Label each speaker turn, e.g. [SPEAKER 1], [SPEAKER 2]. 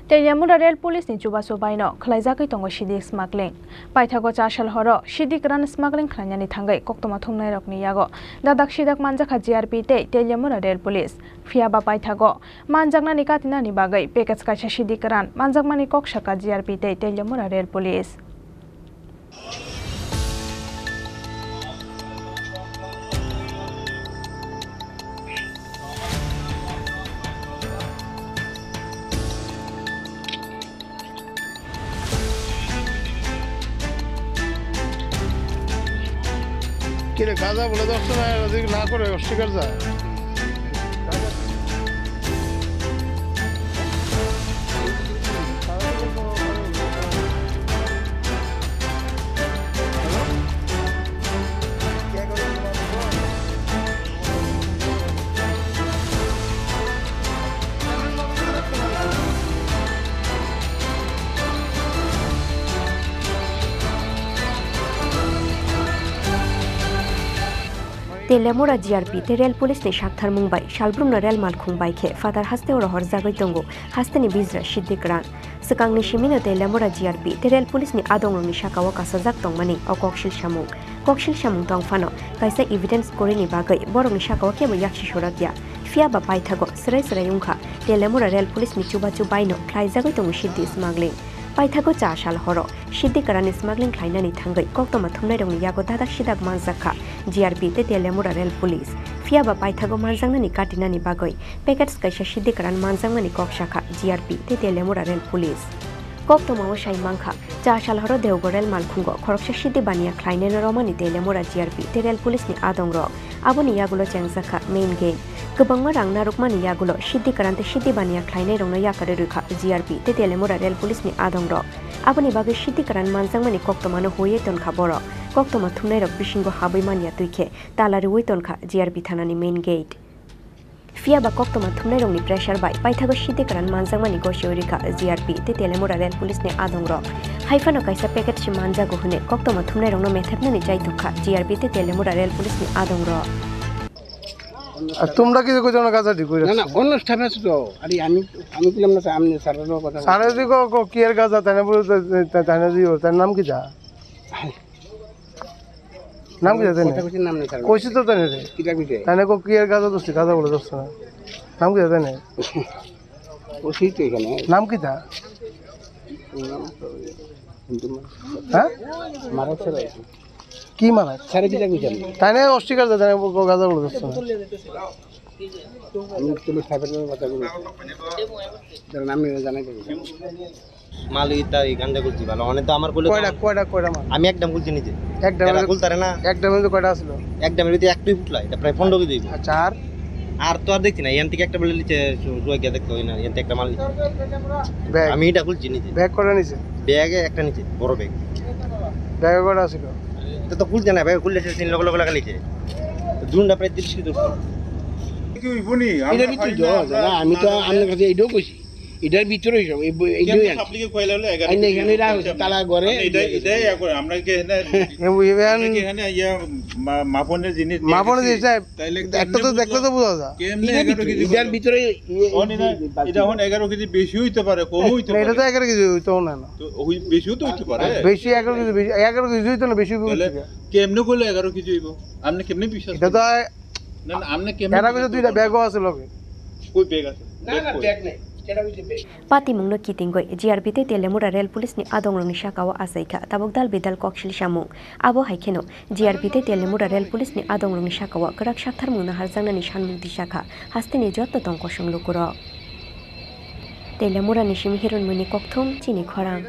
[SPEAKER 1] Telemura Rail Police ni Juba Sobaino, Kalaizakai Tongo Shidik smuggling. Paithago Chashal Horo, Shidik Ran smuggling Kranyani Tangai, Koktoma Thumnai Rokni Yago, Dadak Shidak Manjaka GRP Te, Telemura Rail Police. Fiaba Paithago, Manjagna Nikatina Nibagai, Pekats Kacha Shidik Ran, Manjagmani Kokshaka GRP Te, Telemura Rail Police.
[SPEAKER 2] কিরে গাঁজা বলে দশটা না করে অস্বীকার যায়
[SPEAKER 3] Telemura GRP te Rail Police ni Shakthar Mumbai Shalbrumna Rail Malkhung Baikhe Fatar Haste or Hor Zagai Tongo Hasteni Bizra Shidik Ran Sakang ni Shimina Telemura GRP te Rail Police ni Adong ni Shakawa Kasazak Tongmani o Kokshil Shamung Tong Fano Kaisa evidence Korini Bagai Borong ni Shakawa Kebo Yakshi Shoratia Fiaba Paithago Srai Yungha Telemura Rail Police ni Chuba Chubaino Klai Zagai Tongo Shidi Smuggling Paithago Chashal Horo Shidik Ran smuggling Klainani Tangai Koktoma Thumnai Rong Yago Dadak Shidak Manzaka GRP te Telemura Rail Police. Fiaba Paithago Manjangani Katinani Bagoi, Packets Kaisha Shidikaran Manjangani Kokshaka, GRP te Telemura Rail Police. Koktoma Shai Manka, Chashal Horo Deugo Rail Malkungo, Korksha Shidibania Kleinen Romani Telemura GRP te Rail Police ni Adong Rock, Aboni Yagulo Changzaka, Main Game. Kebangarang Narukmani Yagulo, Shidikarante Shidibania Kleine Rona Yakaruka, GRP te Telemura Rail Police ni Adong Rock. Aboni Bagai Shidikaran Manjangani Koktomano Huyeton Kaboro. Koktoma Thumnai Rok Bishingo Habaimania Tuike, Talari Witonka, GRP Thanani Main Gate. Fiaba Koktoma Thumnai Rong ni pressure by Paithago Shidikaran Manjangmani Goshorika, GRP, te Telemura Rail Police ni Adong Rock. Haifano Kaisa Packet Shimanja Gohune, Koktoma Thumnai Rong no Methapnani Jaituka, GRP te Telemura Rail Police ni Adong Rock.
[SPEAKER 2] তোমরা কি কইছো না কাজা ঠিক কইরা
[SPEAKER 4] না না অনুষ্ঠান আছে তো আরে আমি বললাম না সামনে স্যারের কথা
[SPEAKER 2] সারে দিগো কি এর কাজা তানে বলতে তানে দিও তার নাম কি যা নাম কি জানেন
[SPEAKER 4] কথা কইছেন নাম নেই স্যার
[SPEAKER 2] কইছি তো তানে রে
[SPEAKER 4] কি রাখবিছে
[SPEAKER 2] তানে কো কি এর কাজা দোস্তি কাজা বলে দোস্ত না নাম কি জানেন
[SPEAKER 4] ওই তো এখানে
[SPEAKER 2] নাম কি তা হ্যাঁ
[SPEAKER 4] মারা ছেড়ে
[SPEAKER 2] কি মানে
[SPEAKER 4] স্যারে কি রাখবিছে
[SPEAKER 2] তানে অস্বীকার জানে কো কাজা বলে দোস্ত না
[SPEAKER 4] আমি তুমি সাহেবের কথা বলি তার নাম নিয়ে জানাই দেব
[SPEAKER 5] মালিতা এই গান্দা করছি ভালো অনেক তো আমার কোলে
[SPEAKER 2] কয়টা মাল
[SPEAKER 5] আমি একদম বলছি নিজে
[SPEAKER 2] একদম
[SPEAKER 5] বলতারে না
[SPEAKER 2] একদম কয়টা ছিল
[SPEAKER 5] একদম এর একটুই ফুটলাই এটা প্রায় 15 কেজি দিব
[SPEAKER 2] আচ্ছা
[SPEAKER 5] আর তো আর দেখছি না এখান থেকে একটা বলে নিচে রুয়া গিয়ে দেখতে হয় না এখান থেকে একটা মাল নিচে
[SPEAKER 2] ব্যাগ
[SPEAKER 5] আমি এটা খুলছি নিজে
[SPEAKER 2] ব্যাগ করে নিছে
[SPEAKER 5] ব্যাগে একটা নিচে বড় ব্যাগ
[SPEAKER 2] ব্যাগ কয়টা ছিল
[SPEAKER 5] তো খুলছে না ব্যাগ খুললে সে লগ লাগা লিখে দুনটা প্রায় 30 কেজি ধরছে
[SPEAKER 4] কি হইবনি এটা ভিতরে দাদা আমি তো আপনার কাছে এইটাও কইছি এটার ভিতরে সব এইটাই
[SPEAKER 6] আপলিকে কইলা হলো 11
[SPEAKER 4] আইনে এখানে রাখছে তালা ঘরে
[SPEAKER 6] এটাই আমরা কি এখানে ইয়া মাপনের জিনিস
[SPEAKER 2] সাহেব একটা তো দেখলে তো বোঝা যায়
[SPEAKER 6] কেমনে 11 কেজি
[SPEAKER 4] এটার ভিতরে
[SPEAKER 6] এটা এখন 11 কেজি বেশি হইতে পারে কম হইতে পারে
[SPEAKER 2] এটা তো 11 কেজি হইতো না
[SPEAKER 6] তো ওই বেশিও তো হইতে পারে
[SPEAKER 2] বেশি 11 কেজি বেশি 11 কেজি হইতো না বেশি
[SPEAKER 6] তাহলে কেমনে কইলো 11 কেজি হইবো আপনি কেমনে বিশ্বাস
[SPEAKER 2] এটা তো
[SPEAKER 6] না না আপনি কেমনে
[SPEAKER 2] এরা কিন্তু দুইটা ব্যাগও আছে লগে
[SPEAKER 6] কই ব্যাগ আছে
[SPEAKER 4] না না ব্যাগ নাই
[SPEAKER 3] Pati mungno kitingoi GRP te Telemura Rail Police ni Adong Rong ni Shakawa Asaika tabok dal bidal Kokshil Shamung abo haikeno GRP te Telemura Rail Police ni Adong Rong ni Shakawa Karak Shakthar Mungna Harjangna ni Shanmung di Shaka hasteni jotto tongko songlukuro Telemura ni Shimhiron muni kokthum chini khorang